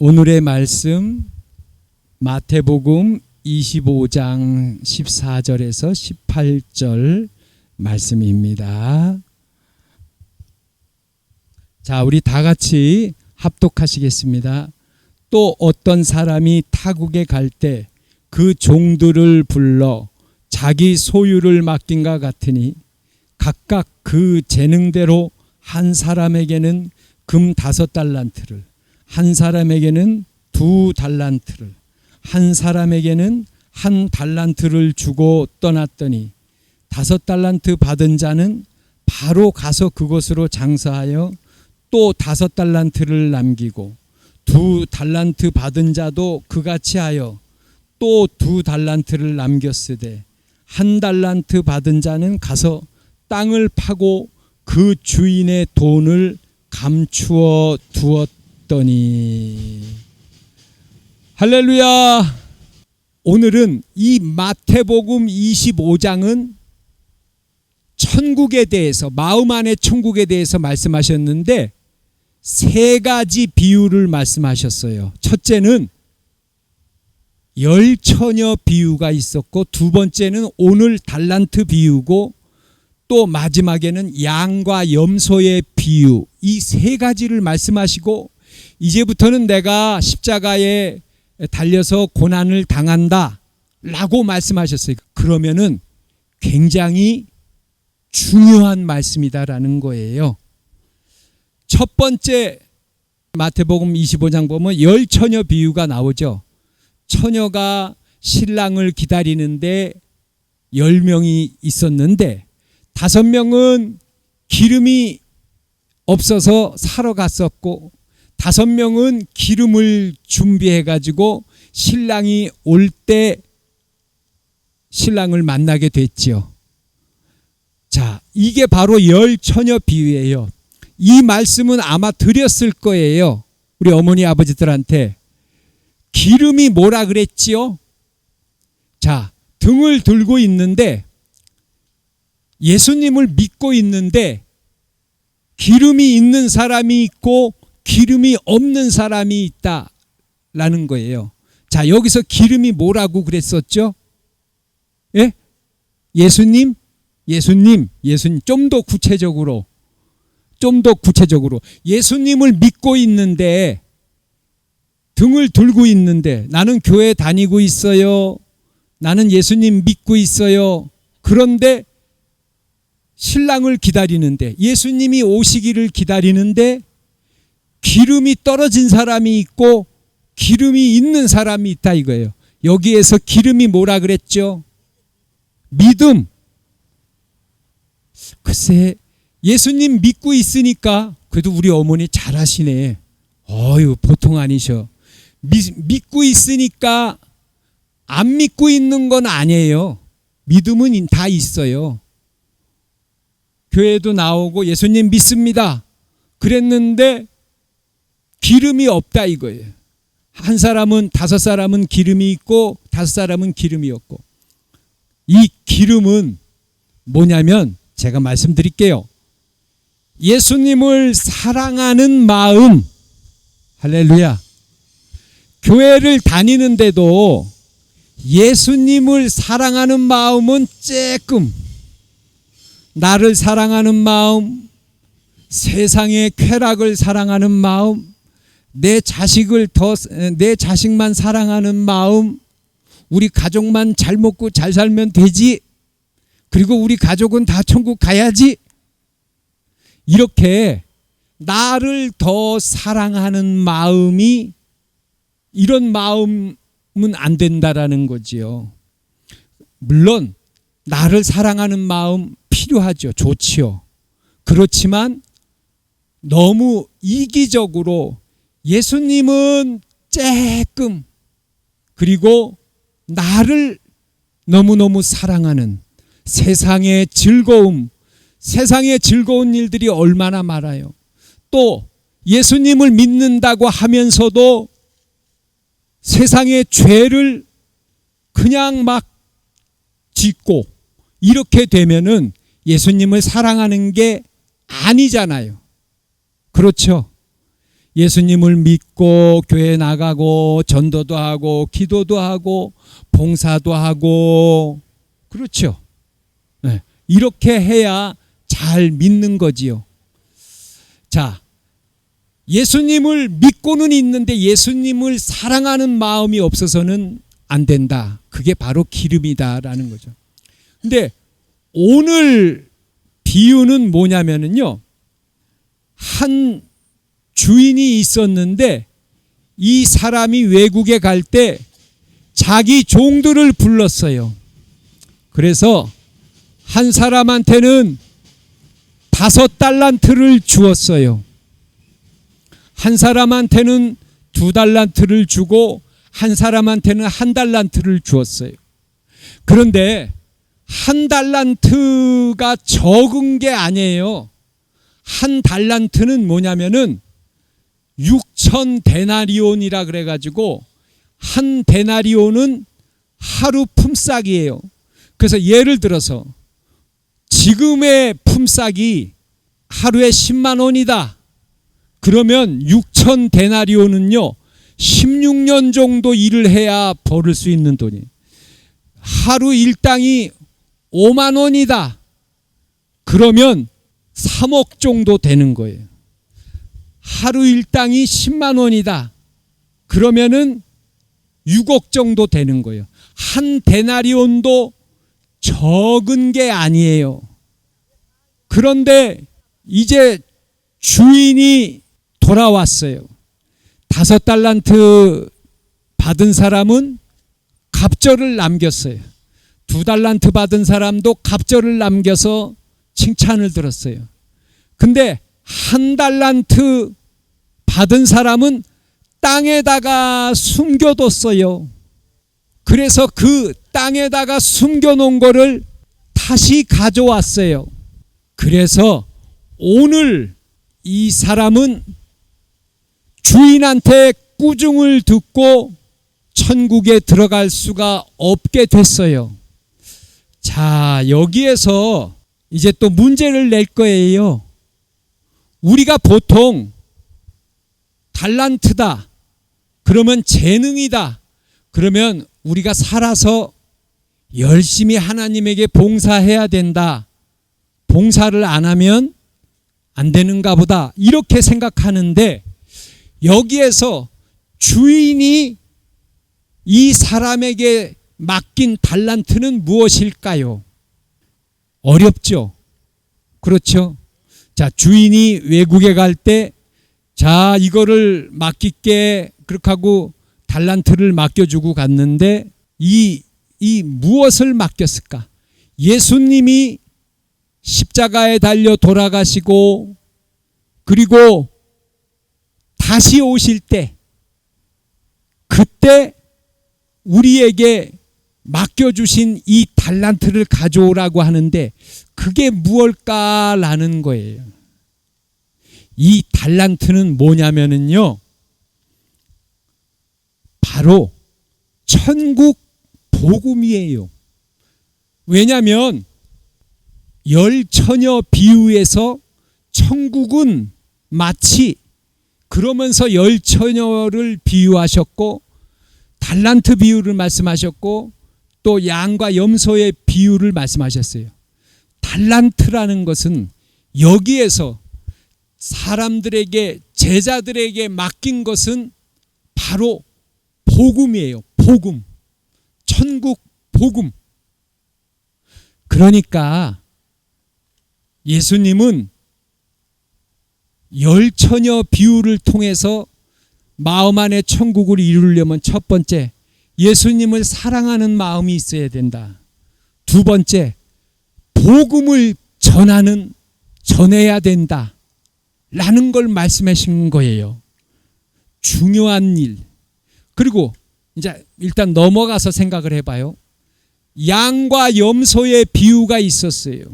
오늘의 말씀 마태복음 25장 14절에서 18절 말씀입니다. 자, 우리 다 같이 합독하시겠습니다. 또 어떤 사람이 타국에 갈 때 그 종들을 불러 자기 소유를 맡긴과 같으니 각각 그 재능대로 한 사람에게는 금 5달란트를, 한 사람에게는 2달란트를, 한 사람에게는 1달란트를 주고 떠났더니 5달란트 받은 자는 바로 가서 그곳으로 장사하여 또 5달란트를 남기고 2달란트 받은 자도 그같이 하여 또 2달란트를 남겼으되 1달란트 받은 자는 가서 땅을 파고 그 주인의 돈을 감추어 두었더니. 할렐루야. 오늘은 이 마태복음 25장은 천국에 대해서, 마음 안의 천국에 대해서 말씀하셨는데 3가지 비유를 말씀하셨어요. 첫째는 열처녀 비유가 있었고, 두 번째는 오늘 달란트 비유고, 또 마지막에는 양과 염소의 비유, 이 3가지를 말씀하시고, 이제부터는 내가 십자가에 달려서 고난을 당한다 라고 말씀하셨어요. 그러면은 굉장히 중요한 말씀이다라는 거예요. 첫 번째 마태복음 25장 보면 열처녀 비유가 나오죠. 처녀가 신랑을 기다리는데 10명이 있었는데 5명은 기름이 없어서 사러 갔었고 5명은 기름을 준비해 가지고 신랑이 올 때 신랑을 만나게 됐지요. 자, 이게 바로 열처녀 비유예요. 이 말씀은 아마 드렸을 거예요. 우리 어머니 아버지들한테. 기름이 뭐라 그랬지요? 자, 등을 들고 있는데 예수님을 믿고 있는데 기름이 있는 사람이 있고 기름이 없는 사람이 있다라는 거예요. 자, 여기서 기름이 뭐라고 그랬었죠? 예? 예수님? 좀 더 구체적으로 예수님을 믿고 있는데, 등을 들고 있는데, 나는 교회 다니고 있어요. 나는 예수님 믿고 있어요. 그런데 신랑을 기다리는데, 예수님이 오시기를 기다리는데 기름이 떨어진 사람이 있고 기름이 있는 사람이 있다 이거예요. 여기에서 기름이 뭐라 그랬죠? 믿음. 글쎄, 예수님 믿고 있으니까, 그래도 우리 어머니 잘하시네. 어휴, 보통 아니셔. 믿고 있으니까 안 믿고 있는 건 아니에요. 믿음은 다 있어요. 교회도 나오고 예수님 믿습니다 그랬는데 기름이 없다 이거예요. 한 사람은, 5사람은 기름이 있고 5사람은 기름이 없고. 이 기름은 뭐냐면 제가 말씀드릴게요. 예수님을 사랑하는 마음. 할렐루야. 교회를 다니는데도 예수님을 사랑하는 마음은 조금, 나를 사랑하는 마음, 세상의 쾌락을 사랑하는 마음, 내 자식만 사랑하는 마음, 우리 가족만 잘 먹고 잘 살면 되지, 그리고 우리 가족은 다 천국 가야지, 이렇게 나를 더 사랑하는 마음이, 이런 마음은 안 된다라는 거지요. 물론 나를 사랑하는 마음 필요하죠. 좋지요. 그렇지만 너무 이기적으로 예수님은 조금, 그리고 나를 너무너무 사랑하는 세상의 즐거운 일들이 얼마나 많아요. 또 예수님을 믿는다고 하면서도 세상의 죄를 그냥 막 짓고, 이렇게 되면은 예수님을 사랑하는 게 아니잖아요. 그렇죠? 예수님을 믿고 교회 나가고 전도도 하고 기도도 하고 봉사도 하고 그렇죠. 네. 이렇게 해야 잘 믿는 거지요. 자, 예수님을 믿고는 있는데 예수님을 사랑하는 마음이 없어서는 안 된다. 그게 바로 기름이다라는 거죠. 근데 오늘 비유는 뭐냐면은요. 한 주인이 있었는데 이 사람이 외국에 갈 때 자기 종들을 불렀어요. 그래서 한 사람한테는 5달란트를 주었어요. 한 사람한테는 2달란트를 주고 한 사람한테는 1달란트를 주었어요. 그런데 1달란트가 적은 게 아니에요. 1달란트는 뭐냐면은 6천 데나리온이라 그래가지고 한 데나리온은 하루 품삯이에요. 그래서 예를 들어서 지금의 품삯이 하루에 10만 원이다. 그러면 6천 데나리온은요 16년 정도 일을 해야 벌을 수 있는 돈이에요. 하루 일당이 5만 원이다. 그러면 3억 정도 되는 거예요. 하루 일당이 10만 원이다. 그러면은 6억 정도 되는 거예요. 한 데나리온도 적은 게 아니에요. 그런데 이제 주인이 돌아왔어요. 5달란트 받은 사람은 갑절을 남겼어요. 2달란트 받은 사람도 갑절을 남겨서 칭찬을 들었어요. 근데 1달란트 받은 사람은 땅에다가 숨겨뒀어요. 그래서 그 땅에다가 숨겨놓은 거를 다시 가져왔어요. 그래서 오늘 이 사람은 주인한테 꾸중을 듣고 천국에 들어갈 수가 없게 됐어요. 자, 여기에서 이제 또 문제를 낼 거예요. 우리가 보통 달란트다, 그러면 재능이다, 그러면 우리가 살아서 열심히 하나님에게 봉사해야 된다, 봉사를 안 하면 안 되는가 보다, 이렇게 생각하는데 여기에서 주인이 이 사람에게 맡긴 달란트는 무엇일까요? 어렵죠. 그렇죠. 자, 주인이 외국에 갈 때 자, 이거를 맡길게 그렇게 하고 달란트를 맡겨주고 갔는데 이 무엇을 맡겼을까? 예수님이 십자가에 달려 돌아가시고 그리고 다시 오실 때 그때 우리에게 맡겨주신 이 달란트를 가져오라고 하는데 그게 무엇일까라는 거예요. 이 달란트는 뭐냐면은요, 바로 천국 복음이에요. 왜냐하면 열처녀 비유에서 천국은 마치 그러면서 열처녀를 비유하셨고 달란트 비유를 말씀하셨고 또 양과 염소의 비유를 말씀하셨어요. 달란트라는 것은 여기에서 사람들에게, 제자들에게 맡긴 것은 바로 복음이에요. 복음. 천국 복음. 그러니까 예수님은 열처녀 비유를 통해서 마음 안에 천국을 이루려면 첫 번째, 예수님을 사랑하는 마음이 있어야 된다. 두 번째, 복음을 전해야 된다. 라는 걸 말씀하신 거예요. 중요한 일. 그리고 이제 일단 넘어가서 생각을 해봐요. 양과 염소의 비유가 있었어요.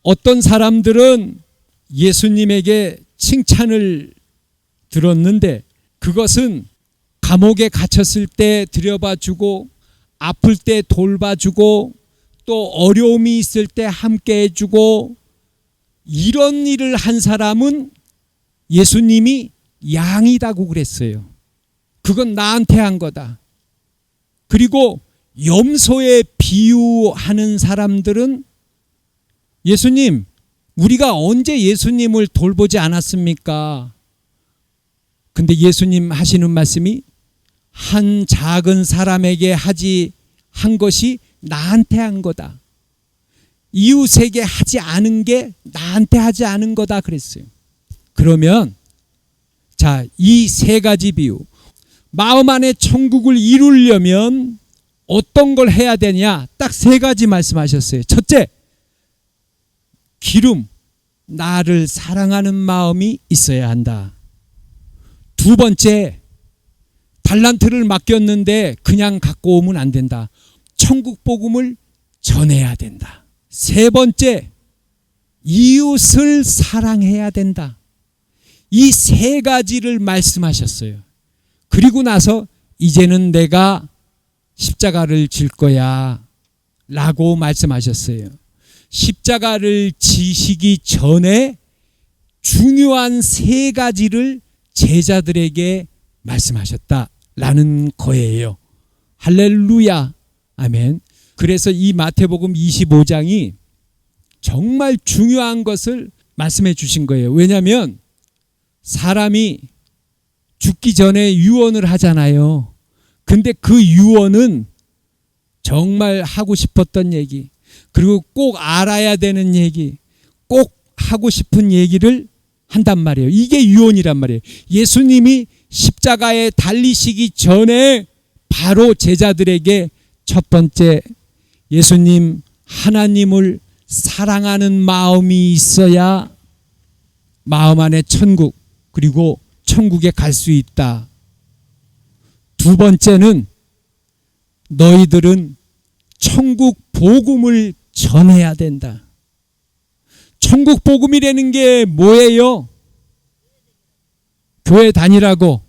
어떤 사람들은 예수님에게 칭찬을 들었는데 그것은 감옥에 갇혔을 때 들여봐주고 아플 때 돌봐주고 또 어려움이 있을 때 함께 해주고 이런 일을 한 사람은 예수님이 양이다고 그랬어요. 그건 나한테 한 거다. 그리고 염소에 비유하는 사람들은 예수님, 우리가 언제 예수님을 돌보지 않았습니까? 근데 예수님 하시는 말씀이 한 작은 사람에게 한 것이 나한테 한 거다. 이웃에게 하지 않은 게 나한테 하지 않은 거다 그랬어요. 그러면 자, 이 세 가지 비유, 마음 안에 천국을 이루려면 어떤 걸 해야 되냐? 딱 세 가지 말씀하셨어요. 첫째, 기름, 나를 사랑하는 마음이 있어야 한다. 두 번째, 달란트를 맡겼는데 그냥 갖고 오면 안 된다. 천국 복음을 전해야 된다. 세 번째, 이웃을 사랑해야 된다. 이 세 가지를 말씀하셨어요. 그리고 나서 이제는 내가 십자가를 질 거야 라고 말씀하셨어요. 십자가를 지시기 전에 중요한 세 가지를 제자들에게 말씀하셨다라는 거예요. 할렐루야. 아멘. 그래서 이 마태복음 25장이 정말 중요한 것을 말씀해 주신 거예요. 왜냐하면 사람이 죽기 전에 유언을 하잖아요. 근데 그 유언은 정말 하고 싶었던 얘기, 그리고 꼭 알아야 되는 얘기, 꼭 하고 싶은 얘기를 한단 말이에요. 이게 유언이란 말이에요. 예수님이 십자가에 달리시기 전에 바로 제자들에게 첫 번째, 예수님 하나님을 사랑하는 마음이 있어야 마음 안에 천국, 그리고 천국에 갈 수 있다. 두 번째는 너희들은 천국 복음을 전해야 된다. 천국 복음이라는 게 뭐예요? 교회 다니라고.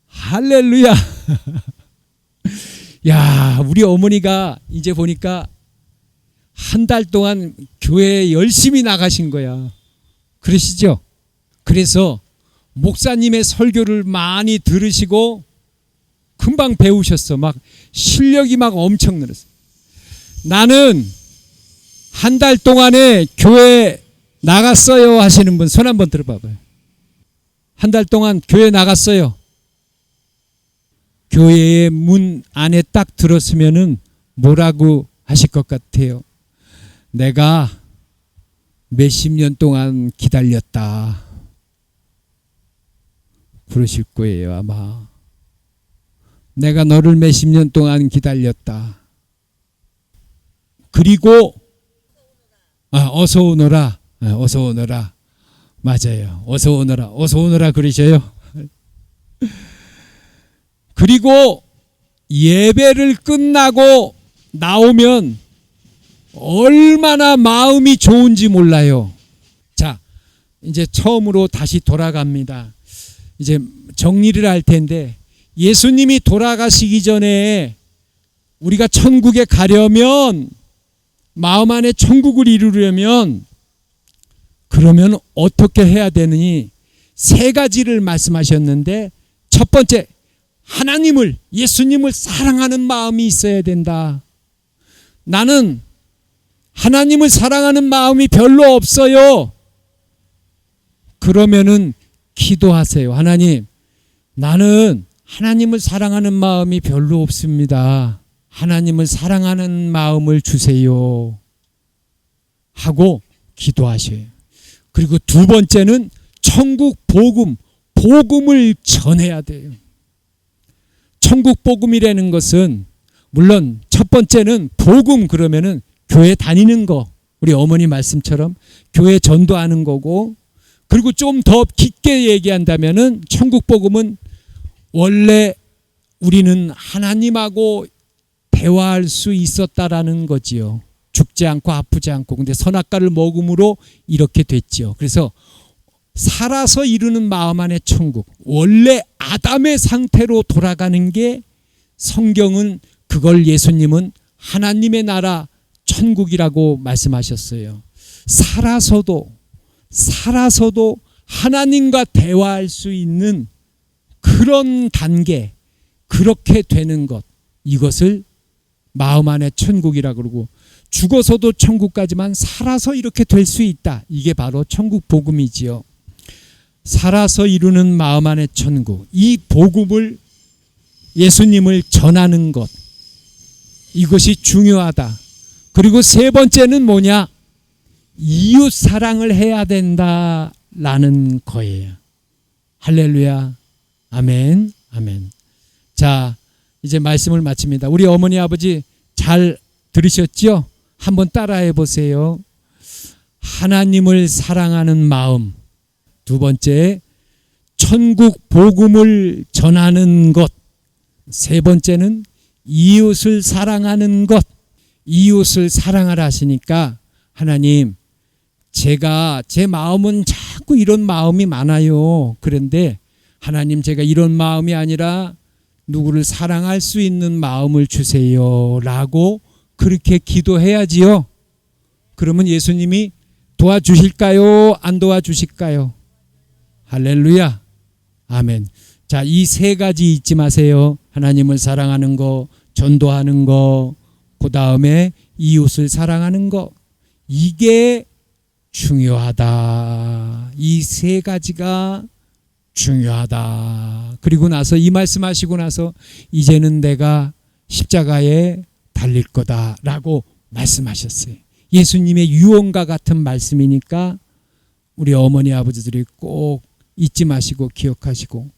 할렐루야. 야, 우리 어머니가 이제 보니까 한 달 동안 교회에 열심히 나가신 거야. 그러시죠? 그래서 목사님의 설교를 많이 들으시고 금방 배우셨어. 막 실력이 막 엄청 늘었어. 나는 한 달 동안에 교회 나갔어요 하시는 분 손 한번 들어봐봐요. 한 달 동안 교회 나갔어요. 교회의 문 안에 딱 들었으면은 뭐라고 하실 것 같아요? 내가 몇십 년 동안 기다렸다. 그러실 거예요, 아마. 내가 너를 몇십 년 동안 기다렸다. 그리고 어서 오너라. 어서 오너라. 맞아요. 어서 오너라. 어서 오너라 그러셔요. 그리고 예배를 끝나고 나오면 얼마나 마음이 좋은지 몰라요. 자, 이제 처음으로 다시 돌아갑니다. 이제 정리를 할 텐데, 예수님이 돌아가시기 전에 우리가 천국에 가려면, 마음 안에 천국을 이루려면 그러면 어떻게 해야 되느니 세 가지를 말씀하셨는데, 첫 번째, 하나님을, 예수님을 사랑하는 마음이 있어야 된다. 나는 하나님을 사랑하는 마음이 별로 없어요. 그러면은 기도하세요. 하나님, 나는 하나님을 사랑하는 마음이 별로 없습니다. 하나님을 사랑하는 마음을 주세요. 하고 기도하셔요. 그리고 두 번째는 천국 복음, 복음을 전해야 돼요. 천국 복음이라는 것은 물론 첫 번째는 복음, 그러면은 교회 다니는 거, 우리 어머니 말씀처럼 교회 전도하는 거고, 그리고 좀 더 깊게 얘기한다면은 천국 복음은 원래 우리는 하나님하고 대화할 수 있었다라는 거지요. 죽지 않고 아프지 않고. 근데 선악과를 먹음으로 이렇게 됐지요. 그래서 살아서 이루는 마음 안의 천국, 원래 아담의 상태로 돌아가는 게 성경은, 그걸 예수님은 하나님의 나라 천국이라고 말씀하셨어요. 살아서도 하나님과 대화할 수 있는 그런 단계, 그렇게 되는 것, 이것을 마음 안의 천국이라 그러고, 죽어서도 천국 가지만 살아서 이렇게 될 수 있다. 이게 바로 천국 복음이지요. 살아서 이루는 마음 안의 천국, 이 복음을, 예수님을 전하는 것, 이것이 중요하다. 그리고 세 번째는 뭐냐? 이웃 사랑을 해야 된다라는 거예요. 할렐루야. 아멘. 아멘. 자, 이제 말씀을 마칩니다. 우리 어머니 아버지 잘 들으셨죠? 한번 따라해 보세요. 하나님을 사랑하는 마음. 두 번째, 천국 복음을 전하는 것. 세 번째는 이웃을 사랑하는 것. 이웃을 사랑하라 하시니까, 하나님, 제가 제 마음은 자꾸 이런 마음이 많아요. 그런데 하나님, 제가 이런 마음이 아니라 누구를 사랑할 수 있는 마음을 주세요 라고 그렇게 기도해야지요. 그러면 예수님이 도와주실까요? 안 도와주실까요? 할렐루야. 아멘. 자, 이 세 가지 잊지 마세요. 하나님을 사랑하는 거, 전도하는 거, 그 다음에 이웃을 사랑하는 거. 이게 중요하다. 이 세 가지가 중요하다. 그리고 나서 이 말씀하시고 나서 이제는 내가 십자가에 달릴 거다라고 말씀하셨어요. 예수님의 유언과 같은 말씀이니까 우리 어머니 아버지들이 꼭 잊지 마시고 기억하시고,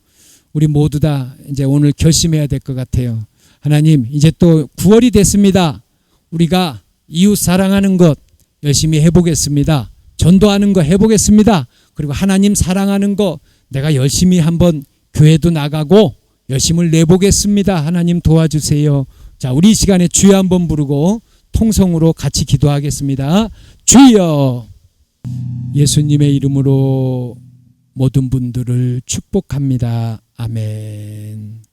우리 모두 다 이제 오늘 결심해야 될 것 같아요. 하나님, 이제 또 9월이 됐습니다. 우리가 이웃 사랑하는 것 열심히 해보겠습니다. 전도하는 거 해보겠습니다. 그리고 하나님 사랑하는 거 내가 열심히 한번 교회도 나가고 열심을 내보겠습니다. 하나님 도와주세요. 자, 우리 이 시간에 주여 한번 부르고 통성으로 같이 기도하겠습니다. 주여. 예수님의 이름으로 모든 분들을 축복합니다. 아멘.